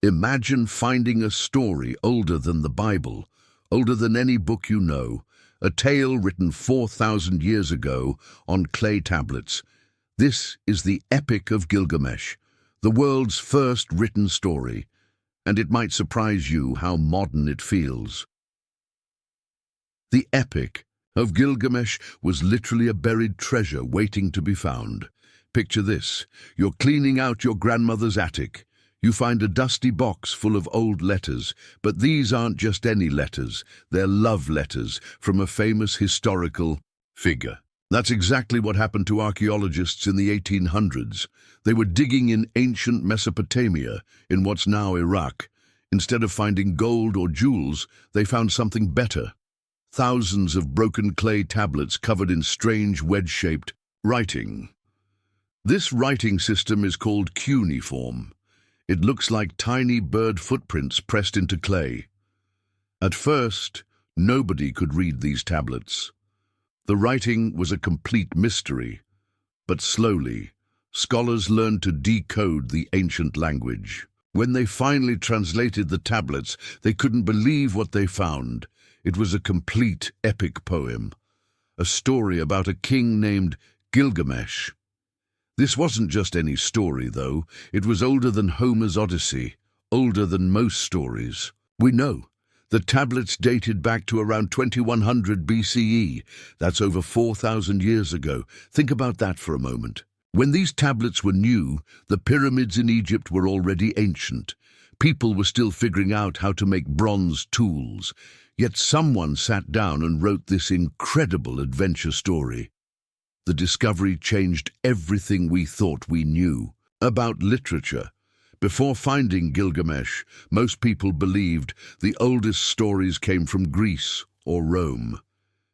Imagine finding a story older than the Bible, older than any book you know, a tale written 4,000 years ago on clay tablets. This is the Epic of Gilgamesh, the world's first written story, and it might surprise you how modern it feels. The Epic of Gilgamesh was literally a buried treasure waiting to be found. Picture this: you're cleaning out your grandmother's attic. You find a dusty box full of old letters, but these aren't just any letters, they're love letters from a famous historical figure. That's exactly what happened to archaeologists in the 1800s. They were digging in ancient Mesopotamia, in what's now Iraq. Instead of finding gold or jewels, they found something better. Thousands of broken clay tablets covered in strange wedge-shaped writing. This writing system is called cuneiform. It looks like tiny bird footprints pressed into clay. At first, nobody could read these tablets. The writing was a complete mystery, but slowly, scholars learned to decode the ancient language. When they finally translated the tablets, they couldn't believe what they found. It was a complete epic poem, a story about a king named Gilgamesh. This wasn't just any story, though. It was older than Homer's Odyssey, older than most stories. We know the tablets dated back to around 2100 BCE. That's over 4,000 years ago. Think about that for a moment. When these tablets were new, the pyramids in Egypt were already ancient. People were still figuring out how to make bronze tools. Yet someone sat down and wrote this incredible adventure story. The discovery changed everything we thought we knew about literature. Before finding Gilgamesh, most people believed the oldest stories came from Greece or Rome.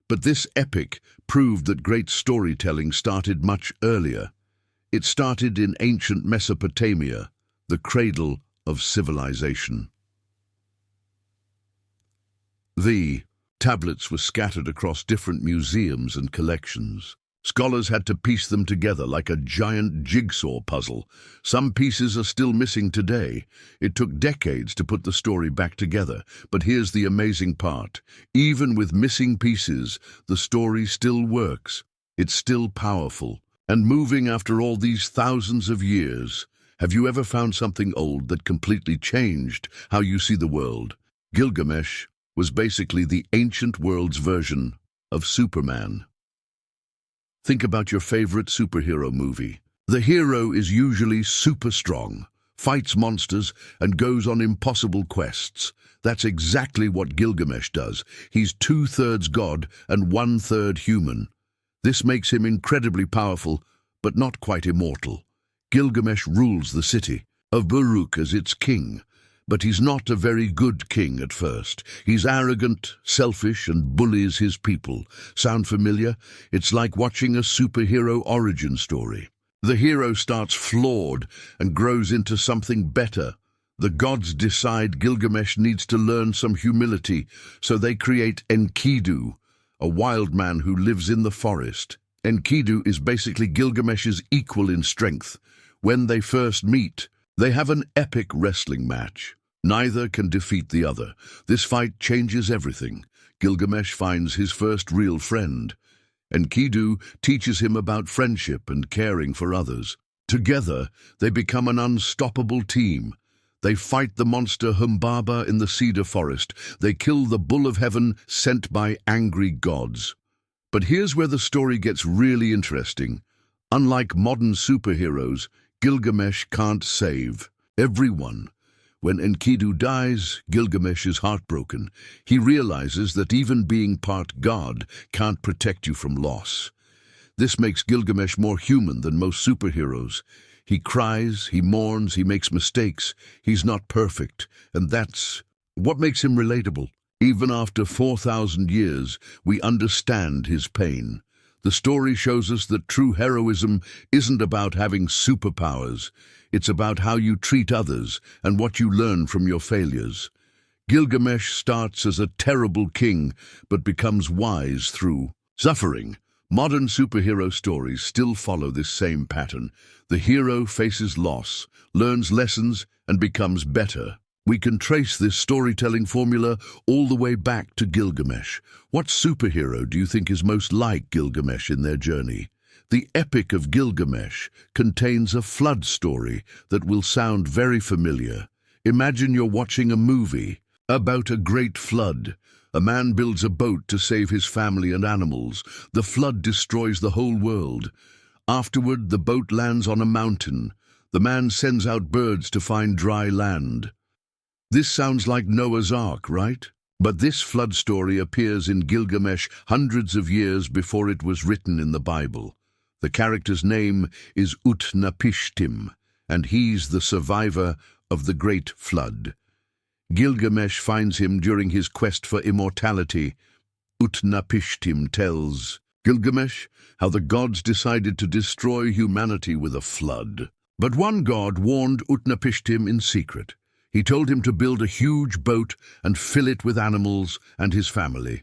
But this epic proved that great storytelling started much earlier. It started in ancient Mesopotamia, the cradle of civilization. The tablets were scattered across different museums and collections. Scholars had to piece them together like a giant jigsaw puzzle. Some pieces are still missing today. It took decades to put the story back together. But here's the amazing part. Even with missing pieces, the story still works. It's still powerful and moving after all these thousands of years. Have you ever found something old that completely changed how you see the world? Gilgamesh was basically the ancient world's version of Superman. Think about your favorite superhero movie. The hero is usually super strong, fights monsters, and goes on impossible quests. That's exactly what Gilgamesh does. He's 2/3 god and 1/3 human. This makes him incredibly powerful, but not quite immortal. Gilgamesh rules the city of Uruk as its king. But he's not a very good king at first. He's arrogant, selfish, and bullies his people. Sound familiar? It's like watching a superhero origin story. The hero starts flawed and grows into something better. The gods decide Gilgamesh needs to learn some humility, so they create Enkidu, a wild man who lives in the forest. Enkidu is basically Gilgamesh's equal in strength. When they first meet, they have an epic wrestling match. Neither can defeat the other. This fight changes everything. Gilgamesh finds his first real friend. Enkidu teaches him about friendship and caring for others. Together, they become an unstoppable team. They fight the monster Humpback in the cedar forest. They kill the bull of heaven sent by angry gods. But here's where the story gets really interesting. Unlike modern superheroes, Gilgamesh can't save everyone. When Enkidu dies, Gilgamesh is heartbroken. He realizes that even being part god can't protect you from loss. This makes Gilgamesh more human than most superheroes. He cries, he mourns, he makes mistakes. He's not perfect, and that's what makes him relatable. Even after 4,000 years, we understand his pain. The story shows us that true heroism isn't about having superpowers. It's about how you treat others and what you learn from your failures. Gilgamesh starts as a terrible king, but becomes wise through suffering. Modern superhero stories still follow this same pattern. The hero faces loss, learns lessons, and becomes better. We can trace this storytelling formula all the way back to Gilgamesh. What superhero do you think is most like Gilgamesh in their journey? The Epic of Gilgamesh contains a flood story that will sound very familiar. Imagine you're watching a movie about a great flood. A man builds a boat to save his family and animals. The flood destroys the whole world. Afterward, the boat lands on a mountain. The man sends out birds to find dry land. This sounds like Noah's Ark, right? But this flood story appears in Gilgamesh hundreds of years before it was written in the Bible. The character's name is Utnapishtim, and he's the survivor of the great flood. Gilgamesh finds him during his quest for immortality. Utnapishtim tells Gilgamesh how the gods decided to destroy humanity with a flood. But one god warned Utnapishtim in secret. He told him to build a huge boat and fill it with animals and his family.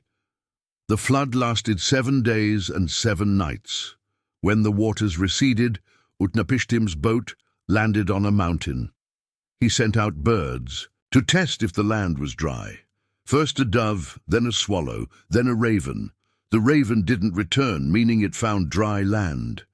The flood lasted 7 days and 7 nights. When the waters receded, Utnapishtim's boat landed on a mountain. He sent out birds to test if the land was dry. First a dove, then a swallow, then a raven. The raven didn't return, meaning it found dry land.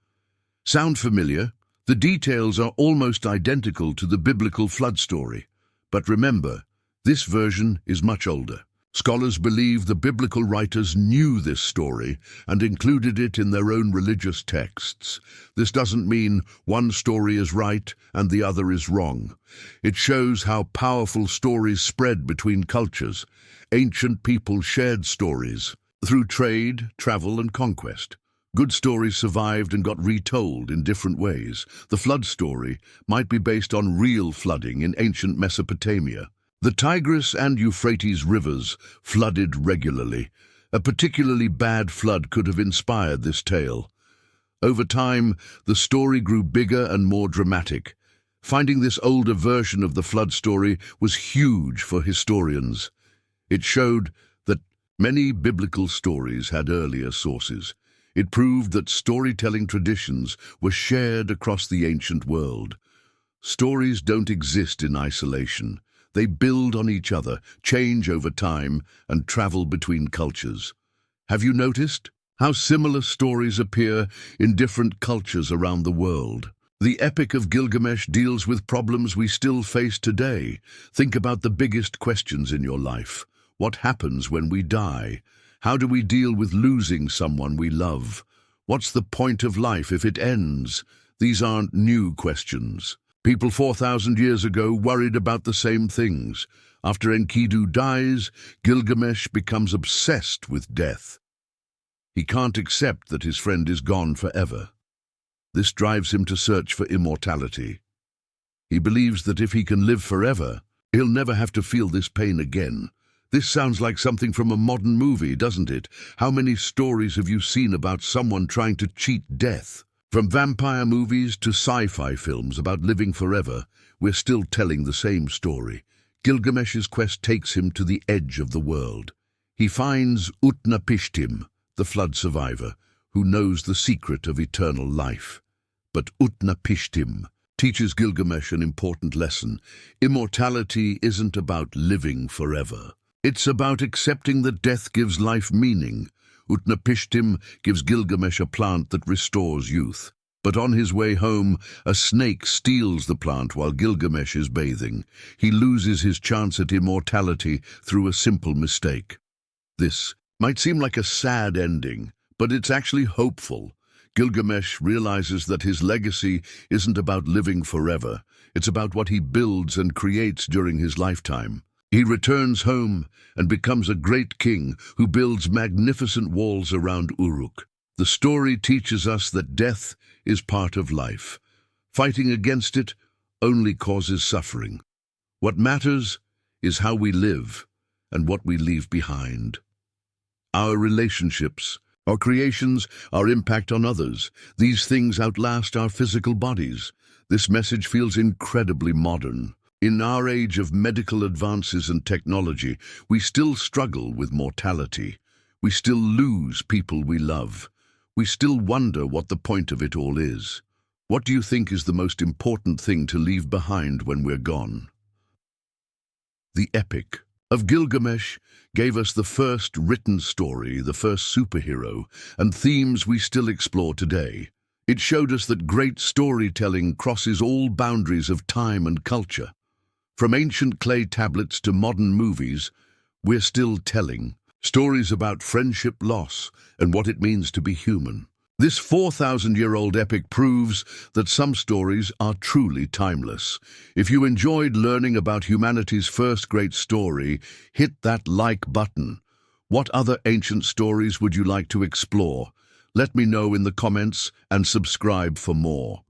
Sound familiar? The details are almost identical to the biblical flood story. But remember, this version is much older. Scholars believe the biblical writers knew this story and included it in their own religious texts. This doesn't mean one story is right and the other is wrong. It shows how powerful stories spread between cultures. Ancient people shared stories through trade, travel, and conquest. Good stories survived and got retold in different ways. The flood story might be based on real flooding in ancient Mesopotamia. The Tigris and Euphrates rivers flooded regularly. A particularly bad flood could have inspired this tale. Over time, the story grew bigger and more dramatic. Finding this older version of the flood story was huge for historians. It showed that many biblical stories had earlier sources. It proved that storytelling traditions were shared across the ancient world. Stories don't exist in isolation. They build on each other, change over time, and travel between cultures. Have you noticed how similar stories appear in different cultures around the world? The Epic of Gilgamesh deals with problems we still face today. Think about the biggest questions in your life. What happens when we die? How do we deal with losing someone we love? What's the point of life if it ends? These aren't new questions. People 4,000 years ago worried about the same things. After Enkidu dies, Gilgamesh becomes obsessed with death. He can't accept that his friend is gone forever. This drives him to search for immortality. He believes that if he can live forever, he'll never have to feel this pain again. This sounds like something from a modern movie, doesn't it? How many stories have you seen about someone trying to cheat death? From vampire movies to sci-fi films about living forever, we're still telling the same story. Gilgamesh's quest takes him to the edge of the world. He finds Utnapishtim, the flood survivor, who knows the secret of eternal life. But Utnapishtim teaches Gilgamesh an important lesson. Immortality isn't about living forever. It's about accepting that death gives life meaning. Utnapishtim gives Gilgamesh a plant that restores youth. But on his way home, a snake steals the plant while Gilgamesh is bathing. He loses his chance at immortality through a simple mistake. This might seem like a sad ending, but it's actually hopeful. Gilgamesh realizes that his legacy isn't about living forever. It's about what he builds and creates during his lifetime. He returns home and becomes a great king who builds magnificent walls around Uruk. The story teaches us that death is part of life. Fighting against it only causes suffering. What matters is how we live and what we leave behind. Our relationships, our creations, our impact on others, these things outlast our physical bodies. This message feels incredibly modern. In our age of medical advances and technology, we still struggle with mortality. We still lose people we love. We still wonder what the point of it all is. What do you think is the most important thing to leave behind when we're gone? The Epic of Gilgamesh gave us the first written story, the first superhero, and themes we still explore today. It showed us that great storytelling crosses all boundaries of time and culture. From ancient clay tablets to modern movies, we're still telling stories about friendship, loss, and what it means to be human. This 4,000-year-old epic proves that some stories are truly timeless. If you enjoyed learning about humanity's first great story, hit that like button. What other ancient stories would you like to explore? Let me know in the comments and subscribe for more.